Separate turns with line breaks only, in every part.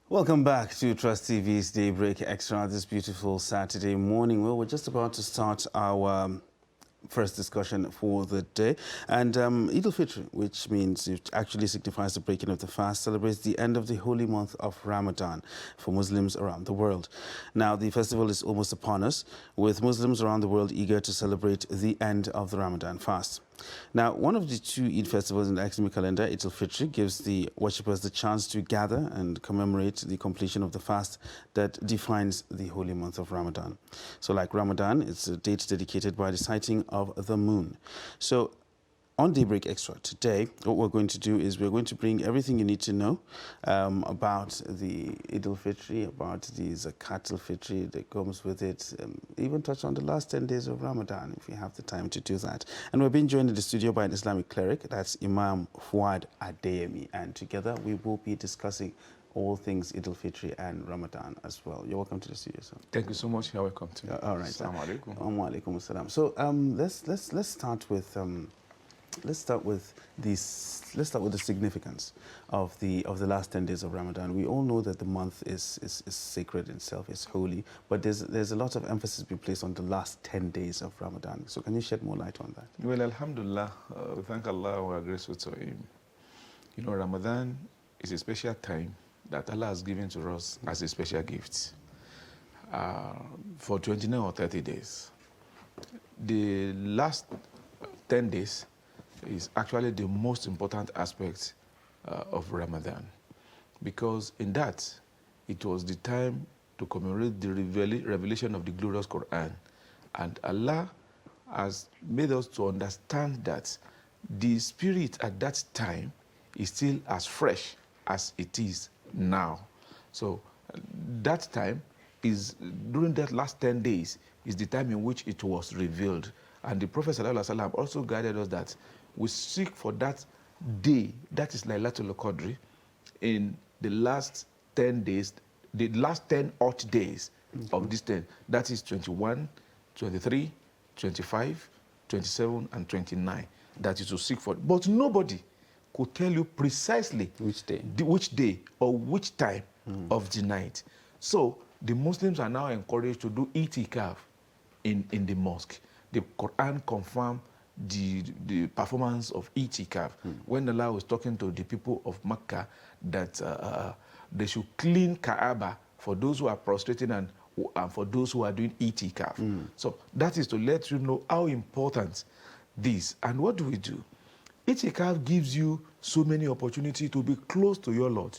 Welcome back to Trust TV's Daybreak Extra this beautiful Saturday morning. Well, we're just about to start our first discussion for the day. And Eid al-Fitr, which means it actually signifies the breaking of the fast, celebrates the end of the holy month of Ramadan for Muslims around the world. Now, the festival is almost upon us, with Muslims around the world eager to celebrate the end of the Ramadan fast. Now, one of the two Eid festivals in the Islamic calendar, Eid al-Fitr, gives the worshippers the chance to gather and commemorate the completion of the fast that defines the holy month of Ramadan. So like Ramadan, it's a date dedicated by the sighting of the moon. So on Daybreak Extra today, what we're going to do is we're going to bring everything you need to know about the Eid al-Fitr, about the Zakat al-Fitr that comes with it, even touch on the last 10 days of Ramadan, if you have the time to do that. And we're being joined in the studio by an Islamic cleric, that's Imam Fuad Adeyemi, and together we will be discussing all things Eid al-Fitr and Ramadan as well. You're welcome to the studio, sir.
Thank you so much. You're welcome to.
All right.
Assalamu alaikum.
Wa alaikum assalam. So let's start with the significance of the last 10 days of Ramadan. We all know that the month is sacred in itself, it's holy, but there's a lot of emphasis being placed on the last 10 days of Ramadan. So can you shed more light on that?
Well, alhamdulillah, we thank Allah, we are grateful to Him. You know, Ramadan is a special time that Allah has given to us as a special gift for 29 or 30 days. The last 10 days is actually the most important aspect of Ramadan, because in that it was the time to commemorate the revelation of the glorious Quran, and Allah has made us to understand that the spirit at that time is still as fresh as it is now. So that time is, during that last 10 days, is the time in which it was revealed. And the Prophet ﷺ also guided us that we seek for that day, that is Laylatul Qadr, in the last 10 days, the last 10 odd days of this 10. That is 21, 23, 25, 27, and 29. That is to seek for. But nobody could tell you precisely
Which day?
Which day or which time of the night. So the Muslims are now encouraged to do itikaf in the mosque. The Quran confirmed the performance of itikaf when Allah was talking to the people of Mecca that they should clean Kaaba for those who are prostrating and for those who are doing itikaf. So that is to let you know how important this. And what do we do? Itikaf gives you so many opportunities to be close to your Lord.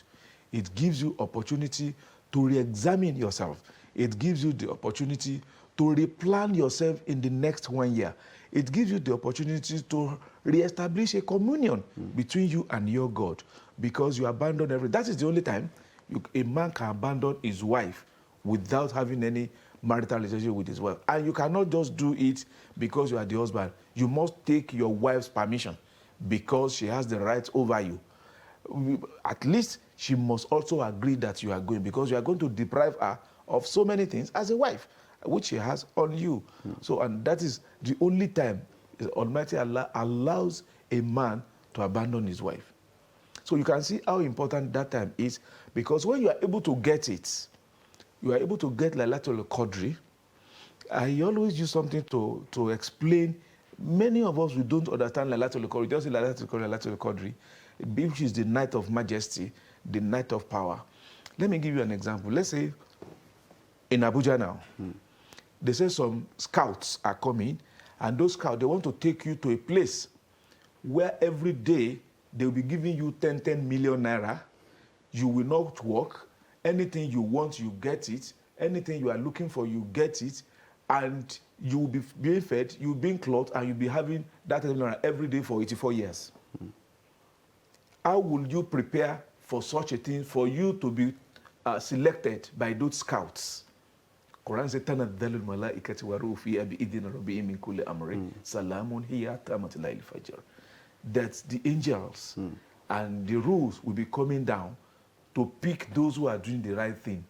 It gives you opportunity to re-examine yourself. It gives you the opportunity to replan yourself in the next 1 year. It gives you the opportunity to re-establish a communion between you and your God, because you abandon everything. That is the only time a man can abandon his wife without having any marital relationship with his wife. And you cannot just do it because you are the husband. You must take your wife's permission, because she has the right over you. At least she must also agree that you are going, because you are going to deprive her of so many things as a wife, which she has on you. So, and that is the only time Almighty Allah allows a man to abandon his wife. So you can see how important that time is, because when you are able to get it, you are able to get Laylatul Qadr. I always use something to explain. Many of us, we don't understand Laylatul Qadr. Just say Laylatul Qadr, which is the night of majesty, the night of power. Let me give you an example. Let's say in Abuja now, they say some scouts are coming, and those scouts, they want to take you to a place where every day they will be giving you 10 million naira. You will not work. Anything you want, you get it. Anything you are looking for, you get it. And you will be being fed, you will be being clothed, and you'll be having that every day for 84 years. How will you prepare for such a thing, for you to be selected by those scouts? Quran says, "Tanazzalul malaikatu wa ruhu fiha bi'idhni rabbihim min kulli amrin, salamun hiya hatta matla'il fajr." That the angels and the rules will be coming down to pick those who are doing the right thing.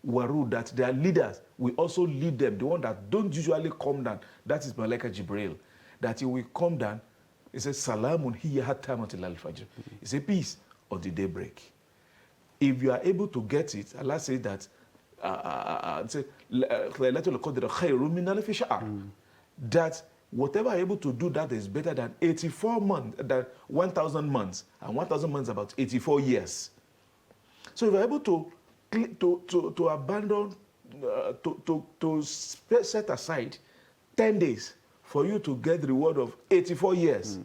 Waru, that their leaders will also lead them, the one that don't usually come down. That is Malaika Jibril. That he will come down. He says, Salamun hiya hatta matla'il fajr. It's a peace of the daybreak. if you are able to get it, Allah says that, that whatever you're able to do that is better than 84 months, than 1,000 months. And 1,000 months is about 84 years. So if you're able to abandon, to set aside 10 days for you to get the reward of 84 years.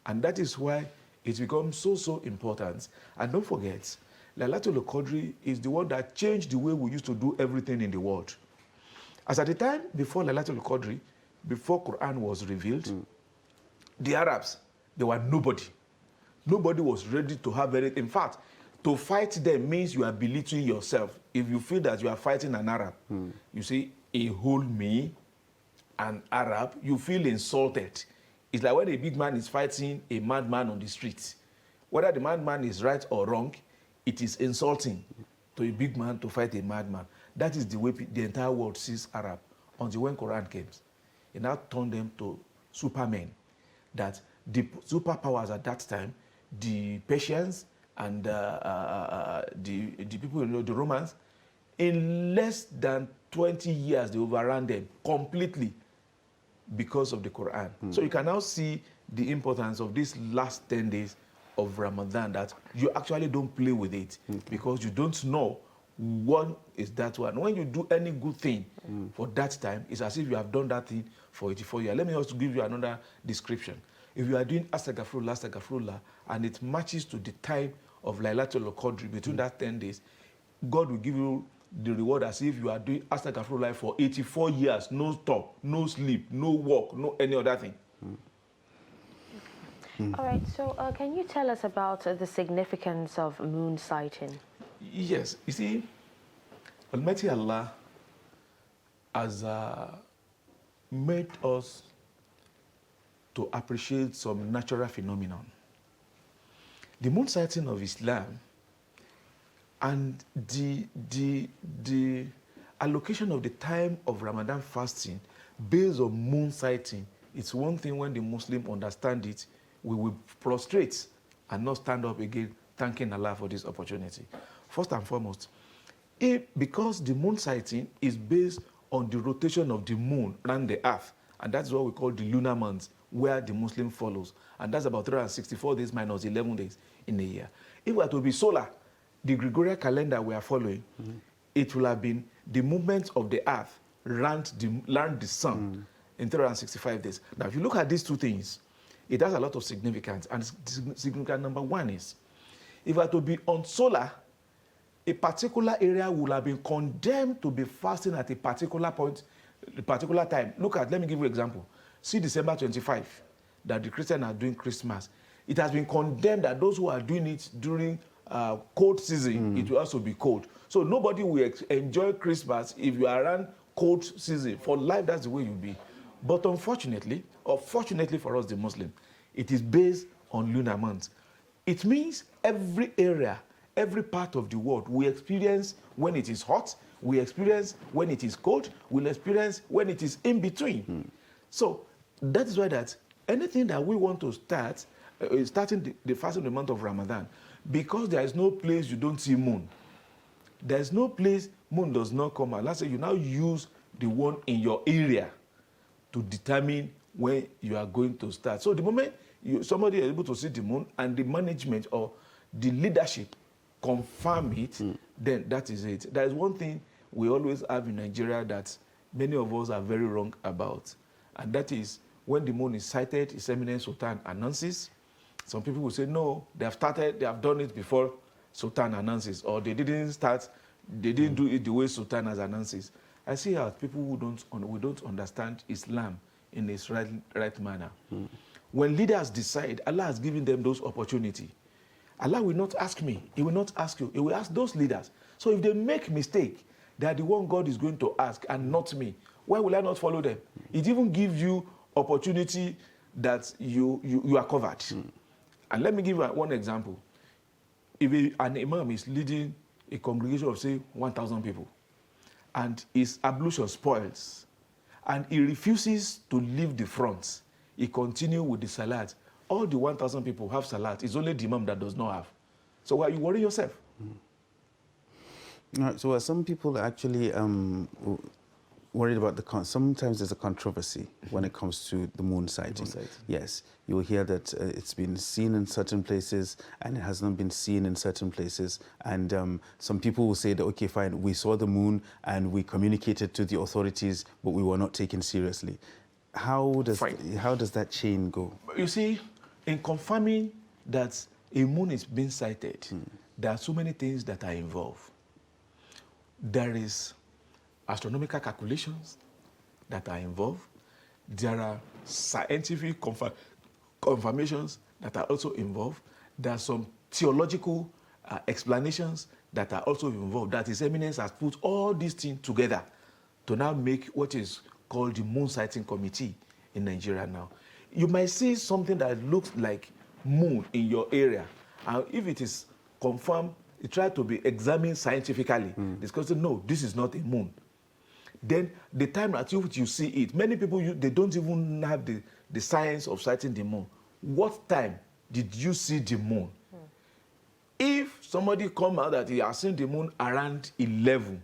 And that is why it becomes so important. And don't forget, Laylatul Qadr is the one that changed the way we used to do everything in the world. As at the time before Laylatul Qadr, before Quran was revealed, the Arabs, they were nobody. Nobody was ready to have anything. In fact, to fight them means you are belittling yourself. If you feel that you are fighting an Arab, you say, a whole me, an Arab, you feel insulted. It's like when a big man is fighting a madman on the street. Whether the madman is right or wrong, it is insulting to a big man to fight a madman. That is the way the entire world sees Arab until when Quran came. It now turned them to supermen. That the superpowers at that time, the Persians and the people, the Romans, in less than 20 years, they overran them completely because of the Quran. So you can now see the importance of these last 10 days of Ramadan, that you actually don't play with it because you don't know what is that one. When you do any good thing for that time, it's as if you have done that thing for 84 years. Let me also give you another description. If you are doing astaghfirullah, and it matches to the time of Laylatul Qadr between that 10 days, God will give you the reward as if you are doing astaghfirullah for 84 years, no stop, no sleep, no walk, no any other thing.
All right, so can you tell us about the significance of moon sighting?
Yes, you see, Almighty Allah has made us to appreciate some natural phenomenon. The moon sighting of Islam and the allocation of the time of Ramadan fasting based on moon sighting, it's one thing. When the Muslim understand it, we will prostrate and not stand up again thanking Allah for this opportunity. First and foremost, because the moon sighting is based on the rotation of the moon around the earth, and that's what we call the lunar month, where the Muslim follows, and that's about 364 days minus 11 days in a year. If we are to be solar, the Gregorian calendar we are following, it will have been the movement of the earth around the sun in 365 days. Now, if you look at these two things, it has a lot of significance. And significant number one is, if we are to be on solar, a particular area will have been condemned to be fasting at a particular point, a particular time. Let me give you an example. See December 25, that the Christians are doing Christmas. It has been condemned that those who are doing it during cold season, it will also be cold. So nobody will enjoy Christmas if you are around cold season. For life, that's the way you'll be. But unfortunately, or fortunately for us, the Muslim, it is based on lunar months. It means every area, every part of the world, we experience when it is hot, we experience when it is cold, we'll experience when it is in between. So that is why that anything that we want to start, starting the fasting of the month of Ramadan, because there is no place you don't see moon. There is no place moon does not come out. Let's say you now use the one in your area to determine when you are going to start. So the moment somebody is able to see the moon and the management or the leadership confirm it, then that is it. There is one thing we always have in Nigeria that many of us are very wrong about, and that is when the moon is sighted, His Eminence Sultan announces. Some people will say, no, they have done it before Sultan announces, or they didn't do it the way Sultan has announces. I see how people who don't understand Islam in its right manner. When leaders decide, Allah has given them those opportunities. Allah will not ask me. He will not ask you. He will ask those leaders. So if they make mistake, they are the one God is going to ask and not me. Why will I not follow them? It even gives you opportunity that you are covered. And let me give you one example. If an imam is leading a congregation of, say, 1,000 people, and his ablution spoils, and he refuses to leave the front, he continues with the salat. All the 1,000 people have salat. It's only the imam that does not have. So why are you worrying yourself?
All right, so some people are actually worried about sometimes there's a controversy when it comes to the moon sighting. Yes, you'll hear that it's been seen in certain places and it has not been seen in certain places. And some people will say that, okay, fine, we saw the moon and we communicated to the authorities, but we were not taken seriously. How does that chain go?
You see, in confirming that a moon is being sighted, there are so many things that are involved. There is astronomical calculations that are involved. There are scientific confirmations that are also involved. There are some theological explanations that are also involved. That His Eminence has put all these things together to now make what is called the Moon Sighting Committee in Nigeria now. You might see something that looks like moon in your area, and if it is confirmed, it tries to be examined scientifically. Discussed, no, this is not a moon. Then the time at which you see it, many people, they don't even have the science of sighting the moon. What time did you see the moon? If somebody come out that he has seen the moon around 11,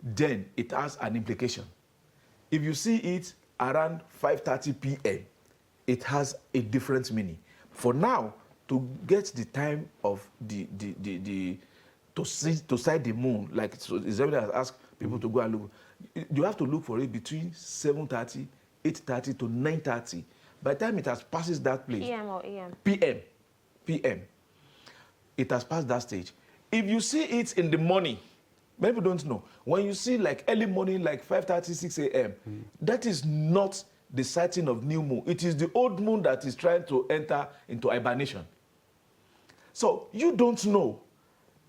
then it has an implication. If you see it around 5:30 p.m., it has a different meaning. For now, to get the time of to sight the moon, like so Israel has asked people to go and look, you have to look for it between 7:30, 8:30 to 9:30. By the time it has passes that place,
PM or AM?
PM. It has passed that stage. If you see it in the morning, many people don't know. When you see like early morning, like 5:30, 6 a.m., that is not the sighting of new moon. It is the old moon that is trying to enter into hibernation. So you don't know.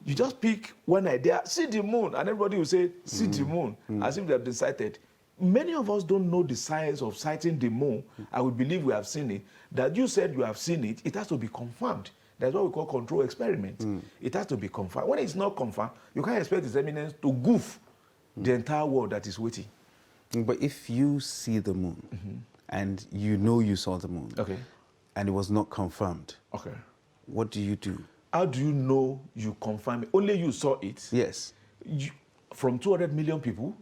You just pick one idea, see the moon, and everybody will say, see the moon, as if they have been sighted. Many of us don't know the science of sighting the moon. I would believe we have seen it. That you said you have seen it, it has to be confirmed. That's what we call control experiment. It has to be confirmed. When it's not confirmed, you can't expect His Eminence to goof the entire world that is waiting.
But if you see the moon and you know you saw the moon,
Okay.
and it was not confirmed,
Okay.
what do you do?
How do you know you confirm it? Only you saw it.
Yes.
From 200 million people,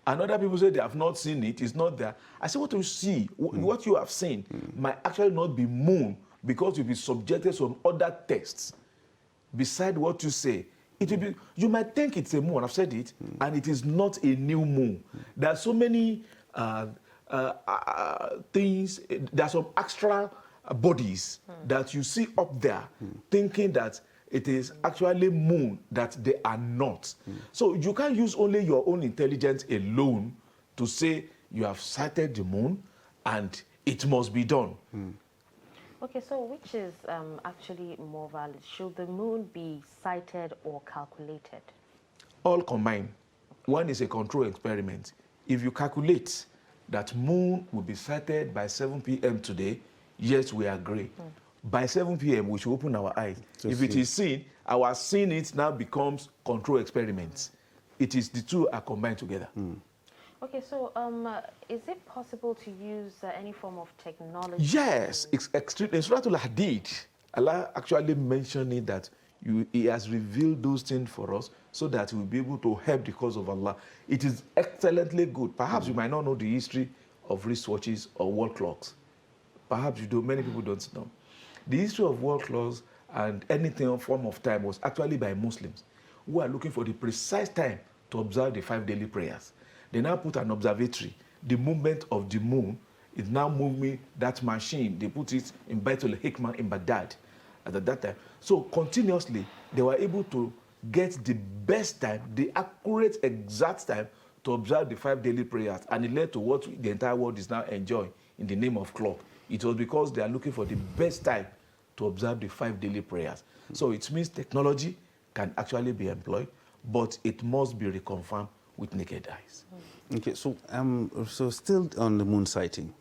and other people say they have not seen it, it's not there. I say what you see, what you have seen might actually not be moon, because you'll be subjected to some other tests beside what you say. It will be, you might think it's a moon, I've said it, and it is not a new moon. There are so many things, there are some extra bodies that you see up there, thinking that it is actually moon, that they are not. So you can't use only your own intelligence alone to say you have sighted the moon and it must be done.
Okay, so which is actually more valid? Should the moon be sighted or calculated?
All combined. One is a control experiment. If you calculate that moon will be sighted by 7 p.m. today, yes, we agree. By 7 p.m., we should open our eyes. If it is seen, our seeing it now becomes control experiments. It is, the two are combined together.
Okay, so is it possible to use any form of technology?
Yes, it's extreme. In Surah Al-Hadid, Allah actually mentioned it that He has revealed those things for us so that we'll be able to help the cause of Allah. It is excellently good. Perhaps you might not know the history of wristwatches or wall clocks. Perhaps you do. Many people don't know. The history of wall clocks and anything form of time was actually by Muslims who are looking for the precise time to observe the 5 daily prayers. They now put an observatory. The movement of the moon is now moving that machine. They put it in Baitul Hikmah in Baghdad at that time. So continuously, they were able to get the best time, the accurate, exact time to observe the 5 daily prayers. And it led to what the entire world is now enjoying in the name of clock. It was because they are looking for the best time to observe the 5 daily prayers. So it means technology can actually be employed, but it must be reconfirmed with naked eyes.
Okay, so so still on the moon sighting,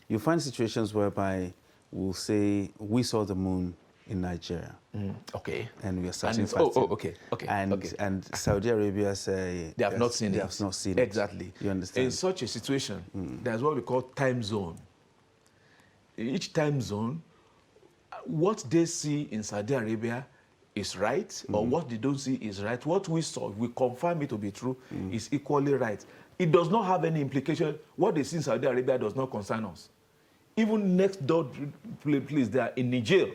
you find situations whereby we'll say we saw the moon in Nigeria.
Okay.
And we are searching for
okay.
And Saudi Arabia say
they have not seen it.
They have not seen it.
Exactly.
You understand?
In such a situation, there's what we call time zone. In each time zone, what they see in Saudi Arabia is right, or what they don't see is right. What we saw, we confirm it to be true, is equally right. It does not have any implication. What they see in Saudi Arabia does not concern us. Even next door place there in Niger,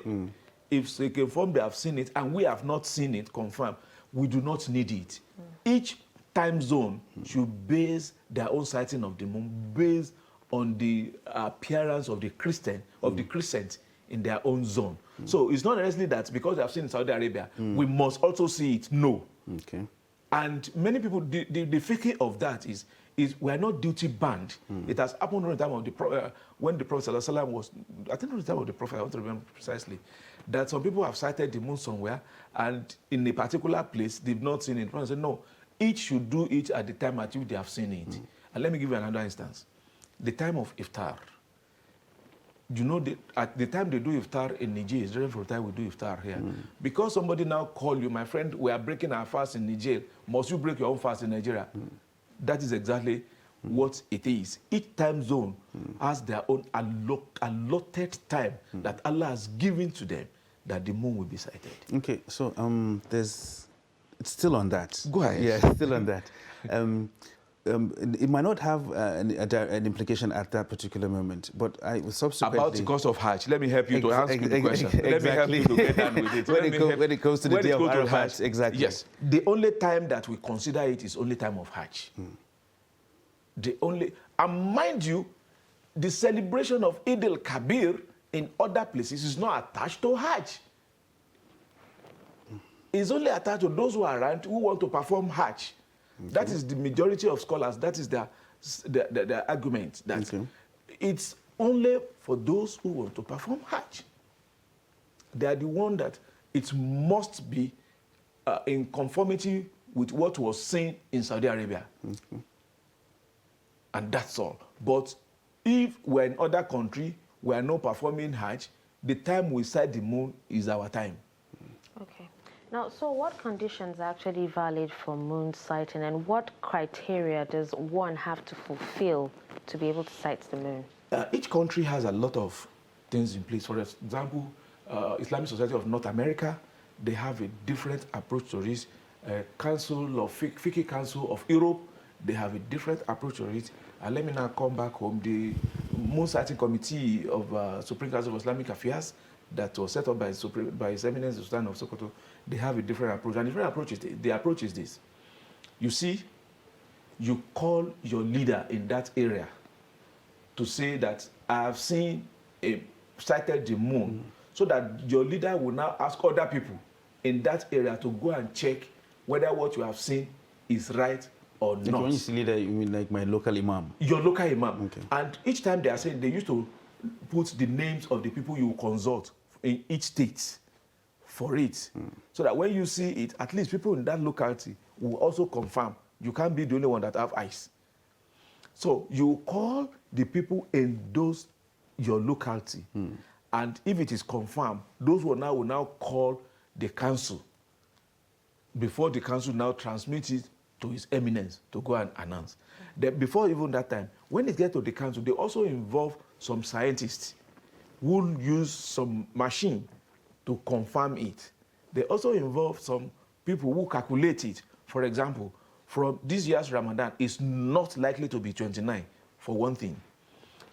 if they confirm they have seen it and we have not seen it confirmed, we do not need it. Each time zone should base their own sighting of the moon based on the appearance of the crescent in their own zone. So it's not necessarily that because they have seen in Saudi Arabia, we must also see it. No.
Okay.
And many people, the fiqh of that is we are not duty bound. It has happened during the time of the when the Prophet ﷺ was, I think during the time of the Prophet, I want to remember precisely, that some people have sighted the moon somewhere, and in a particular place they've not seen it. The Prophet said, no, each should do it at the time at which they have seen it. And let me give you another instance. The time of iftar. You know, at the time they do iftar in Niger is different from the time we do iftar here. Because somebody now call you, my friend, we are breaking our fast in Niger. Must you break your own fast in Nigeria? That is exactly what it is. Each time zone has their own allotted time that Allah has given to them that the moon will be sighted.
Okay, so it's still on that.
Go ahead.
Yeah, it's still on that. It might not have an implication at that particular moment, but I subsequently...
About the cost of Hajj, let me help you to answer the question.
Exactly.
Let me help you to get down with it.
When it comes to the day of Arafat, exactly.
Yes, the only time that we consider it is only time of Hajj. The only, and mind you, the celebration of Eid al-Kabir in other places is not attached to Hajj. It's only attached to those who are around who want to perform Hajj. Okay. That is the majority of scholars. That is their argument. That it's only for those who want to perform Hajj. They are the one that it must be in conformity with what was seen in Saudi Arabia. And that's all. But if we're in other country, we are not performing Hajj, the time we sight the moon is our time.
Okay. Now, so what conditions are actually valid for moon sighting, and what criteria does one have to fulfill to be able to sight the moon?
Each country has a lot of things in place. For example, Islamic Society of North America, they have a different approach to this. Fiqh Council of Europe, they have a different approach to it. And let me now come back home. The Moon Sighting Committee of Supreme Council of Islamic Affairs that was set up by His Eminence the Sultan of Sokoto, they have a different approach. And the approach is this. You see, you call your leader in that area to say that I have sighted the moon, so that your leader will now ask other people in that area to go and check whether what you have seen is right or not.
When you say leader, you mean like my local imam?
Your local imam.
Okay.
And each time they are saying, they used to put the names of the people you consult in each state for it. So that when you see it, at least people in that locality will also confirm. You can't be the only one that have eyes. So you call the people in your locality. And if it is confirmed, those will now call the council before the council now transmits it to His Eminence to go and announce. Then before even that time, when it gets to the council, they also involve some scientists who use some machine to confirm it. They also involve some people who calculate it. For example, from this year's Ramadan is not likely to be 29, for one thing.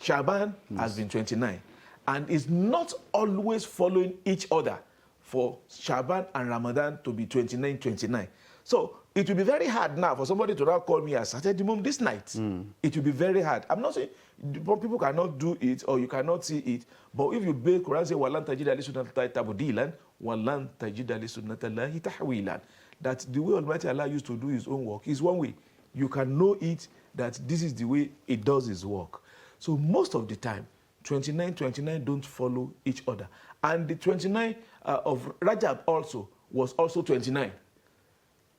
Shaban has been 29, and is not always following each other for Shaban and Ramadan to be 29, 29. So it will be very hard now for somebody to now call me as Saturday moon this night. It will be very hard. I'm not saying people cannot do it or you cannot see it, but if you build Quran, say, وَلَن تَجِدَ لِسُنَّةَ تَبْدِيلًا وَلَن تَجِدَ لِسُنَّةَ اللَّهِ تَحْوِيلًا. That the way Almighty Allah used to do His own work is one way. You can know it, that this is the way it does His work. So most of the time, 29 don't follow each other. And the 29 of Rajab also was also 29.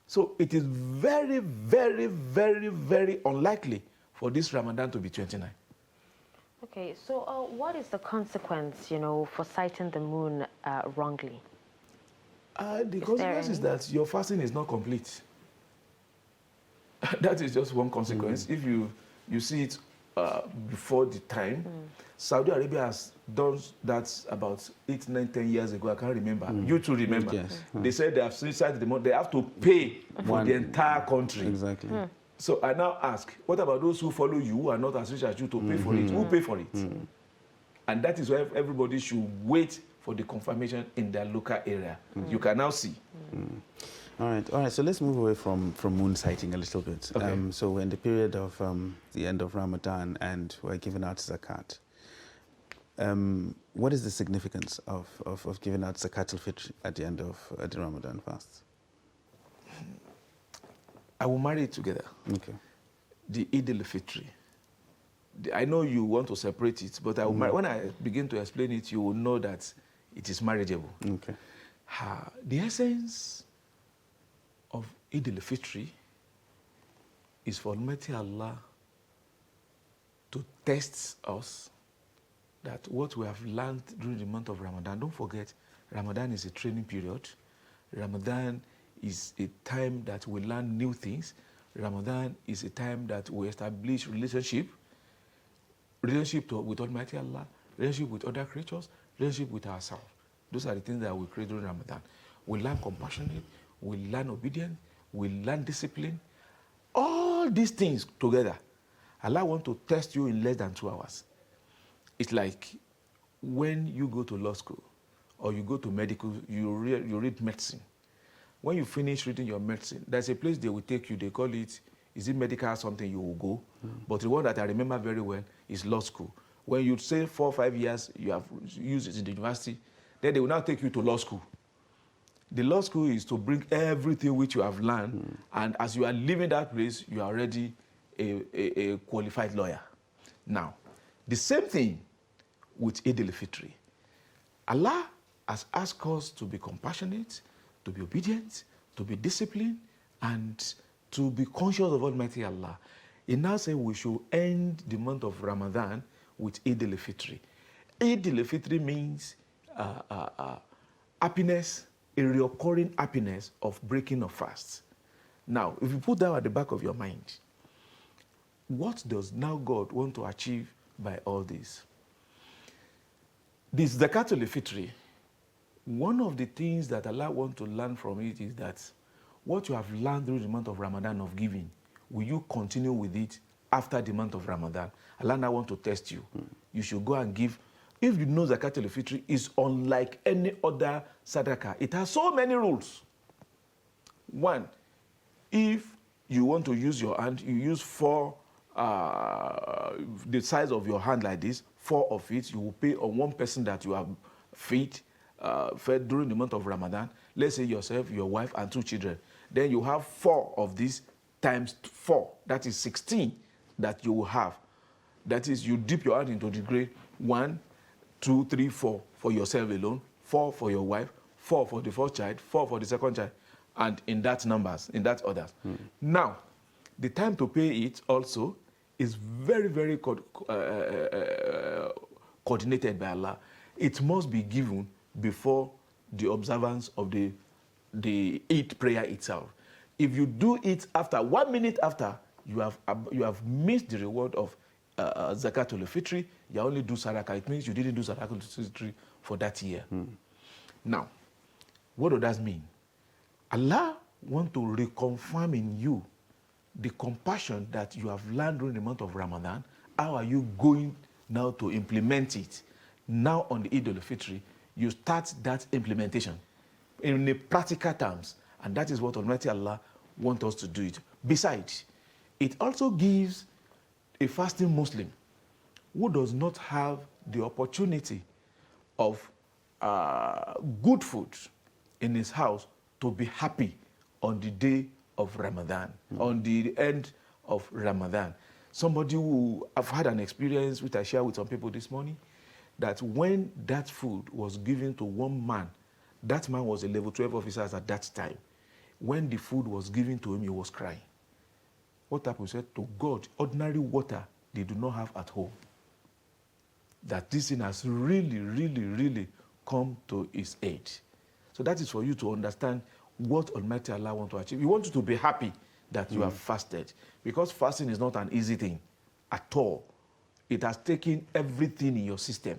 So it is very, very, very, very unlikely for this Ramadan to be 29.
Okay, so what is the consequence, for sighting the moon wrongly?
The consequence is that your fasting is not complete. That is just one consequence. If you see it before the time. Saudi Arabia has done that about 8, 9, 10 years ago. I can't remember. You too remember.
Yes.
They said they have set the month. They have to pay for the entire country.
Exactly.
So I now ask, what about those who follow you who are not as rich as you to pay for it? Who pay for it? And that is why everybody should wait for the confirmation in their local area. You can now see.
All right. So let's move away from moon sighting a little bit.
Okay.
So we're in the period of the end of Ramadan, and we're giving out zakat. What is the significance of giving out zakat al-fitr at the end of the Ramadan fast?
I will marry it together.
Okay.
The Eid al-Fitr. I know you want to separate it, but when I begin to explain it, you will know that it is marriageable.
Okay.
The essence of Eid al-Fitr is for Almighty Allah to test us that what we have learned during the month of Ramadan, don't forget, Ramadan is a training period. Ramadan is a time that we learn new things. Ramadan is a time that we establish relationship with Almighty Allah, relationship with other creatures, relationship with ourselves. Those are the things that we create during Ramadan. We learn compassionate, we learn obedience, we learn discipline. All these things together, Allah wants to test you in less than 2 hours. It's like when you go to law school or you go to medical, you read medicine. When you finish reading your medicine, there's a place they will take you. They call it, is it medical or something, you will go. But the one that I remember very well is law school. When you say 4 or 5 years, you have used it in the university, then they will now take you to law school. The law school is to bring everything which you have learned, and as you are leaving that place, you are already a qualified lawyer. Now, the same thing with Eid al-Fitr. Allah has asked us to be compassionate, to be obedient, to be disciplined, and to be conscious of Almighty Allah. He now says we should end the month of Ramadan with Eid al-Fitr. Eid al-Fitr means happiness, a recurring happiness of breaking of fast. Now, if you put that at the back of your mind, what does now God want to achieve by all this? This Zakat al-Fitr, one of the things that Allah wants to learn from it is that what you have learned through the month of Ramadan of giving, will you continue with it after the month of Ramadan? Allah now wants to test you. You should go and give. If you know Zakat al-Fitr is unlike any other sadaqah, it has so many rules. One, if you want to use your hand, you use 4, the size of your hand like this, 4 of it, you will pay on one person that you have fed during the month of Ramadan. Let's say yourself, your wife, and 2 children. Then you have 4 of these times 4. That is 16 that you will have. That is, you dip your hand into the grave. 1, 2, 3, 4 for yourself alone, 4 for your wife, 4 for the first child, 4 for the second child, and in that numbers, in that order. Now, the time to pay it also is very, very coordinated by Allah. It must be given before the observance of the Eid prayer itself. If you do it after 1 minute after, you have missed the reward of Zakat al-Fitr. You only do Sadaqah. It means you didn't do Zakat al-Fitr for that year. Now, what does that mean? Allah wants to reconfirm in you the compassion that you have learned during the month of Ramadan. How are you going now to implement it? Now on the Eid al-Fitr, you start that implementation in the practical terms, and that is what Almighty Allah wants us to do it. Besides, it also gives a fasting Muslim who does not have the opportunity of good food in his house to be happy on the day of Ramadan, on the end of Ramadan. Somebody who, I've had an experience which I shared with some people this morning, that when that food was given to one man, that man was a level 12 officer at that time. When the food was given to him, he was crying. What happened? He said, to God, ordinary water they do not have at home. That this thing has really, really, really come to his aid. So that is for you to understand what Almighty Allah wants to achieve. He wants you to be happy that you have fasted. Because fasting is not an easy thing at all. it has taken everything in your system.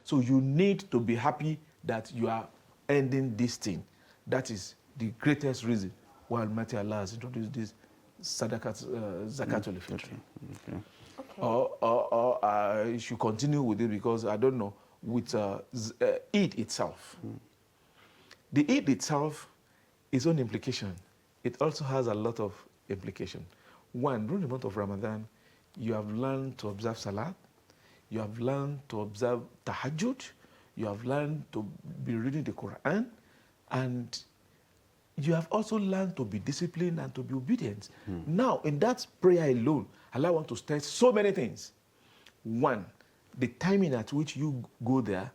So you need to be happy that you are ending this thing. That is the greatest reason why Almighty Allah has introduced this Zakat al-Fitr.
Okay.
Okay.
Or I should continue with it because I don't know, with Eid itself. The Eid itself, its own implication, it also has a lot of implication. One, during the month of Ramadan, you have learned to observe Salat, you have learned to observe Tahajjud, you have learned to be reading the Quran, and you have also learned to be disciplined and to be obedient. Now, in that prayer alone, Allah wants to state so many things. One, the timing at which you go there,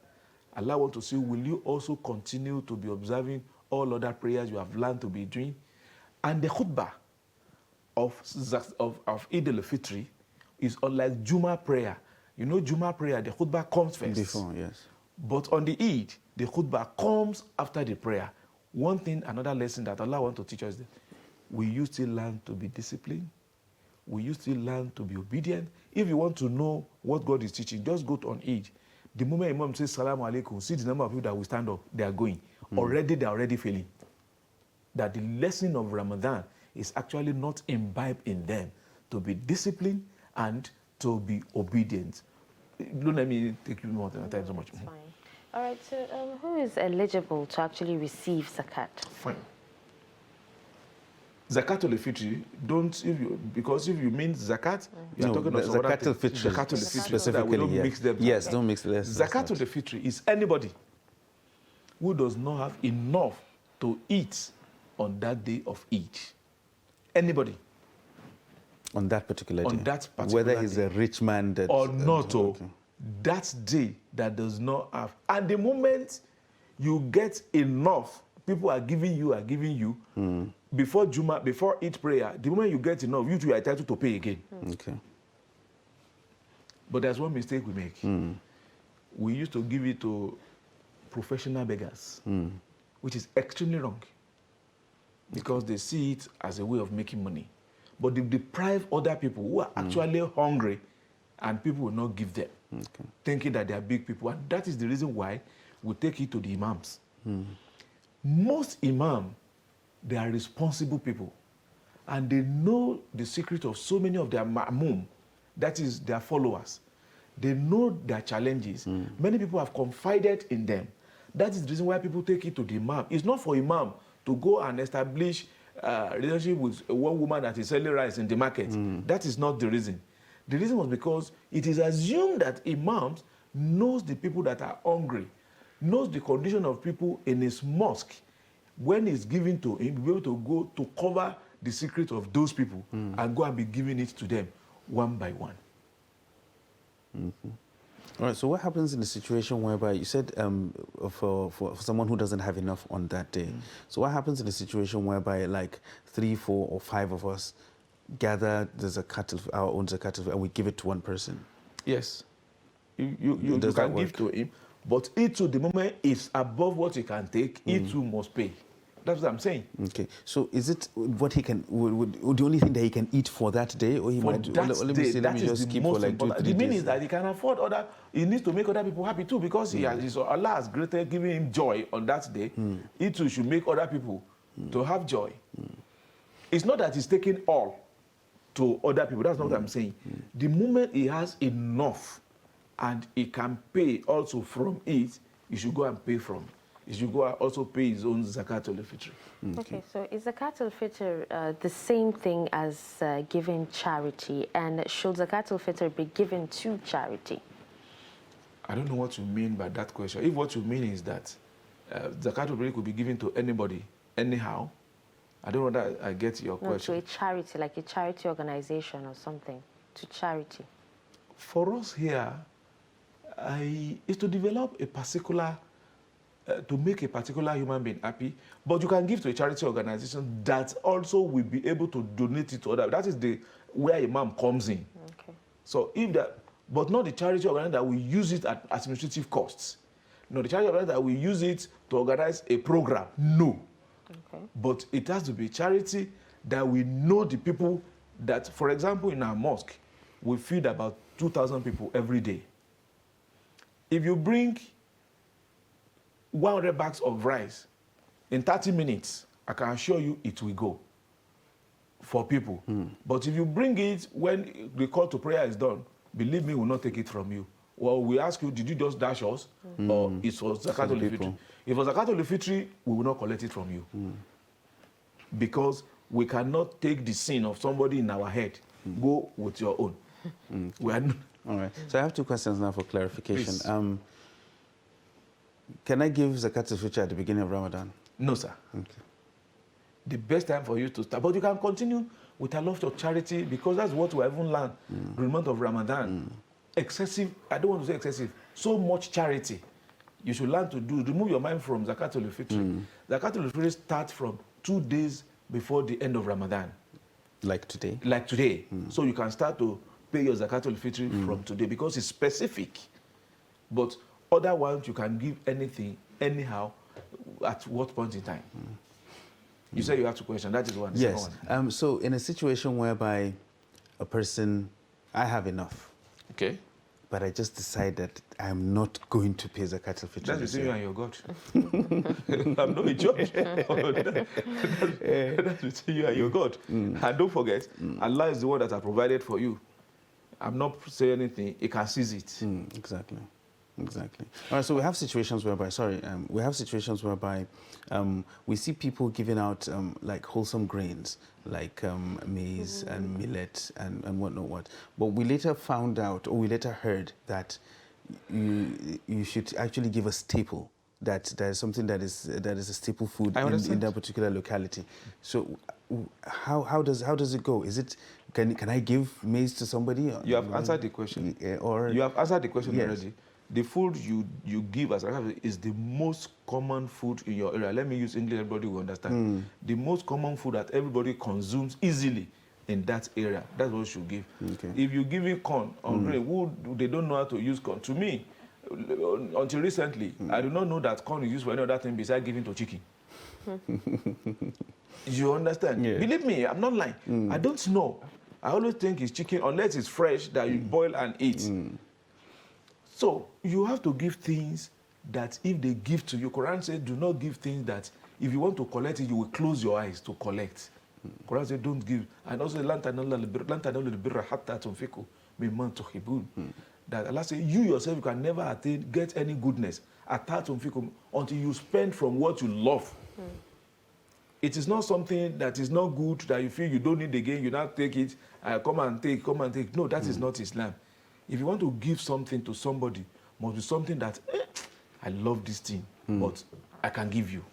Allah wants to see, will you also continue to be observing all other prayers you have learned to be doing? And the khutbah of Eid al-Fitr is unlike Juma prayer. You know, Juma prayer, the khutbah comes first.
Before, yes.
But on the Eid, the khutbah comes after the prayer. One thing, another lesson that Allah wants to teach us, that will you still learn to be disciplined? Will you still learn to be obedient? If you want to know what God is teaching, just go on Eid. The moment Imam says Salaam Alaikum, see the number of people that will stand up, they are going. Already, they are already failing. That the lesson of Ramadan is actually not imbibed in them to be disciplined and to be obedient. Don't let me take you more than time so much.
That's fine. All right, so who is eligible to actually receive Zakat?
Fine. Zakat al-Fitr, because if you mean Zakat, you are talking about
Zakat al-Fitr.
Zakat al-Fitr,
Specifically,
don't
yes.
mix them.
Yes, don't mix them.
Zakat al-Fitr is anybody who does not have enough to eat on that day of Eid. Anybody.
On that particular day.
On that particular
Whether he's
day.
a rich man that,
Or not,
okay.
that day that does not have. And the moment you get enough, people are giving you, before Juma, before each prayer, the moment you get enough, you too are entitled to pay again.
Okay.
But there's one mistake we make. We used to give it to professional beggars, which is extremely wrong, because they see it as a way of making money. But they deprive other people who are actually hungry, and people will not give them, thinking that they are big people. And that is the reason why we take it to the imams. Most imams, they are responsible people, and they know the secret of so many of their ma'mum, that is their followers. They know their challenges. Many people have confided in them. That is the reason why people take it to the imam. It's not for imam to go and establish a relationship with one woman that is selling rice in the market. That is not the reason. The reason was because it is assumed that imams knows the people that are hungry, knows the condition of people in his mosque. When it's given to him, he'll be able to go to cover the secret of those people and go and be giving it to them one by one.
All right, so what happens in the situation whereby you said for someone who doesn't have enough on that day? So what happens in the situation whereby like 3, 4, or 5 of us gather our own zakat and we give it to one person?
Yes. You can give to him, but it too, the moment it's above what he can take, it too must pay. That's what I'm saying.
Okay. So is it what he can, the only thing that he can eat for that day, or he
For
might do?
that
Let me
day,
see, let
that
me
is
just
the
keep for
most
like 2, 3
important.
days.
The meaning is that he can afford he needs to make other people happy too, because Allah has granted, giving him joy on that day. It too should make other people to have joy. It's not that he's taking all to other people. That's not what I'm saying. The moment he has enough and he can pay also from it, he should go and pay from. He should go and also pay his own zakat al-fitr.
Okay, so is zakat al-fitr the same thing as giving charity? And should zakat al-fitr be given to charity?
I don't know what you mean by that question. If what you mean is that zakat al-fitr could be given to anybody, anyhow, I don't know that I get your question.
No, to a charity, like a charity organization or something, to charity.
For us here, is to develop a particular, to make a particular human being happy, but you can give to a charity organization that also will be able to donate it to others. That is where Imam comes in.
Okay.
So if that, but not the charity organization that will use it at administrative costs. No, the charity organization that will use it to organize a program. No.
Okay.
But it has to be charity that we know the people that, for example, in our mosque, we feed about 2,000 people every day. If you bring 100 bags of rice, in 30 minutes, I can assure you it will go for people. But if you bring it when the call to prayer is done, believe me, we will not take it from you. Well, we ask you, did you just dash us? Or it was Zakat al-Fitri? If it was Zakat al-Fitri, we will not collect it from you. Because we cannot take the sin of somebody in our head. Go with your own. We are not.
All right. So I have two questions now for clarification.
Please.
Can I give Zakat al-Fitr at the beginning of Ramadan?
No, sir.
Okay.
The best time for you to start. But you can continue with a lot of charity because that's what we haven't learned in the month of Ramadan. Excessive, I don't want to say excessive, so much charity. You should learn to do. Remove your mind from Zakat al-Fitr. Zakat al-Fitr starts from 2 days before the end of Ramadan.
Like today?
Like today. So you can start to pay your Zakat al-Fitr from today because it's specific. But other ones, you can give anything, anyhow, at what point in time. You say you have to question. That is one. The
Yes.
second one.
So in a situation whereby a person, I have enough,
Okay.
but I just decide that I'm not going to pay Zakat al-Fitr.
That's
this
between you
year.
and your God. I'm not a judge. That's between you and your God. And don't forget, Allah is the one that has provided for you. I'm not saying anything. He can seize it.
Exactly. Exactly. All right, so we have situations whereby, we see people giving out like wholesome grains, like maize and millet and whatnot. But we later found out, or we later heard that you should actually give a staple. That there is something that is a staple food in that particular locality. So how does it go? Is it can I give maize to somebody?
You have answered the question.
Or
you have answered the question
yes.
already. The food you give as Zakat is the most common food in your area. Let me use English, everybody will understand. The most common food that everybody consumes easily in that area. That's what you should give.
Okay.
If you give it corn or grain, they don't know how to use corn. To me, until recently, I do not know that corn is used for any other thing besides giving to chicken. You understand?
Yeah.
Believe me, I'm not lying. I don't know. I always think it's chicken unless it's fresh that you boil and eat. So you have to give things that if they give to you, Quran says do not give things that if you want to collect it, you will close your eyes to collect. Quran says don't give. And also that Allah says you yourself you can never get any goodness until you spend from what you love. It is not something that is not good that you feel you don't need again, you now take it, come and take. No, that is not Islam. If you want to give something to somebody, must be something that, I love this thing, but I can give you.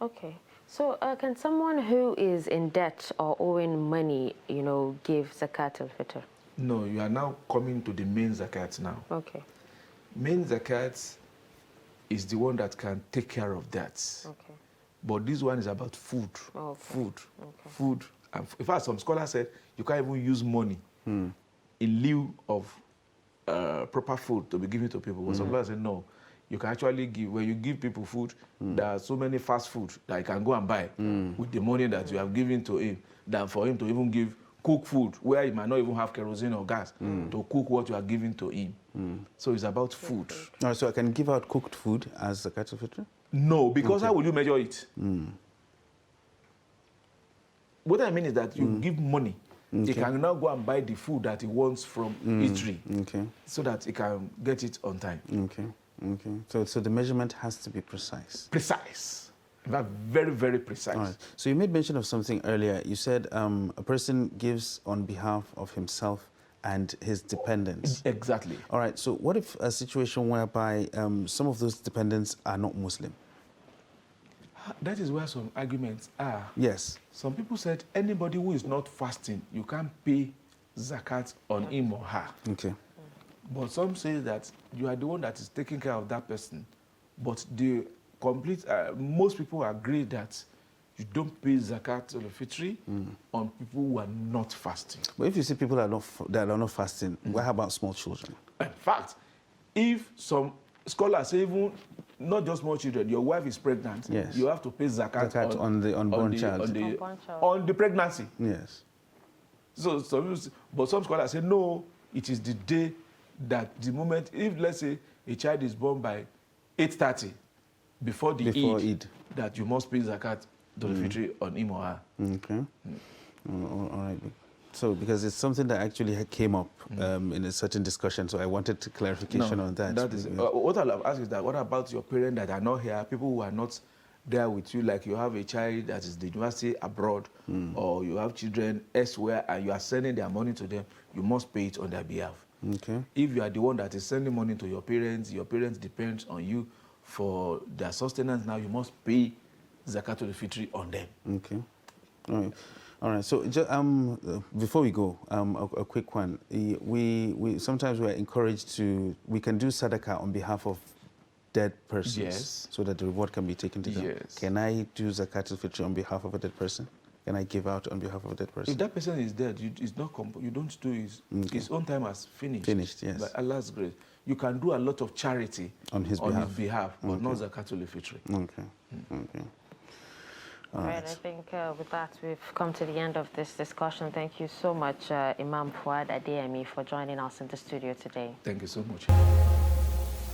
Okay. So can someone who is in debt or owing money, give Zakat al-Fitr?
No, you are now coming to the main Zakat now.
Okay.
Main Zakat is the one that can take care of that.
Okay.
But this one is about food.
Okay.
Food.
Okay.
Food. And in fact, some scholars said you can't even use money in lieu of proper food to be given to people. But some scholars said no. You can actually give, when you give people food, there are so many fast food that you can go and buy with the money that you have given to him than for him to even give cook food where he might not even have kerosene or gas to cook what you are giving to him. So it's about food.
All right, so I can give out cooked food as Zakat al-Fitr?
No, because how will you measure it? What I mean is that you give money. He can now go and buy the food that he wants from eatery so that he can get it on time.
So the measurement has to be precise.
Precise. In fact, very, very precise.
All right. So you made mention of something earlier. You said a person gives on behalf of himself and his dependents.
Exactly.
All right. So what if a situation whereby some of those dependents are not Muslim?
That is where some arguments are.
Yes.
Some people said anybody who is not fasting, you can't pay zakat on him or her.
Okay.
But some say that you are the one that is taking care of that person. But the complete, most people agree that you don't pay zakat al-fitri on people who are not fasting.
But if you see people that are not fasting, what about small children?
In fact, if some scholars say even not just small children, your wife is pregnant,
yes,
you have to pay zakat
on the unborn child.
On the pregnancy.
Yes.
So, but some scholars say no, it is the day that the moment, if let's say a child is born by 8:30, before Eid, that you must pay zakat to the fitri on him or her.
Okay. All right. So, because it's something that actually came up in a certain discussion, so I wanted clarification on that.
That is, what I'll ask is that, what about your parents that are not here, people who are not there with you, like you have a child that is the university abroad, or you have children elsewhere, and you are sending their money to them, you must pay it on their behalf.
Okay.
If you are the one that is sending money to your parents depend on you for their sustenance, now you must pay zakat to the fitri on them.
Okay. All right. All right. So, before we go, a quick one. We sometimes we're encouraged to, we can do sadaqah on behalf of dead persons,
yes,
so that the reward can be taken to them.
Yes.
Can I do zakat al-fitr on behalf of a dead person? Can I give out on behalf of a dead person?
If that person is dead, it's not you don't do his own time has finished.
Finished, yes.
By Allah's grace, you can do a lot of charity
on his behalf,
but not zakat al-fitr.
Okay. Okay.
All right, I think with that, we've come to the end of this discussion. Thank you so much, Imam Fuad Adeyemi, for joining us in the studio today.
Thank you so much.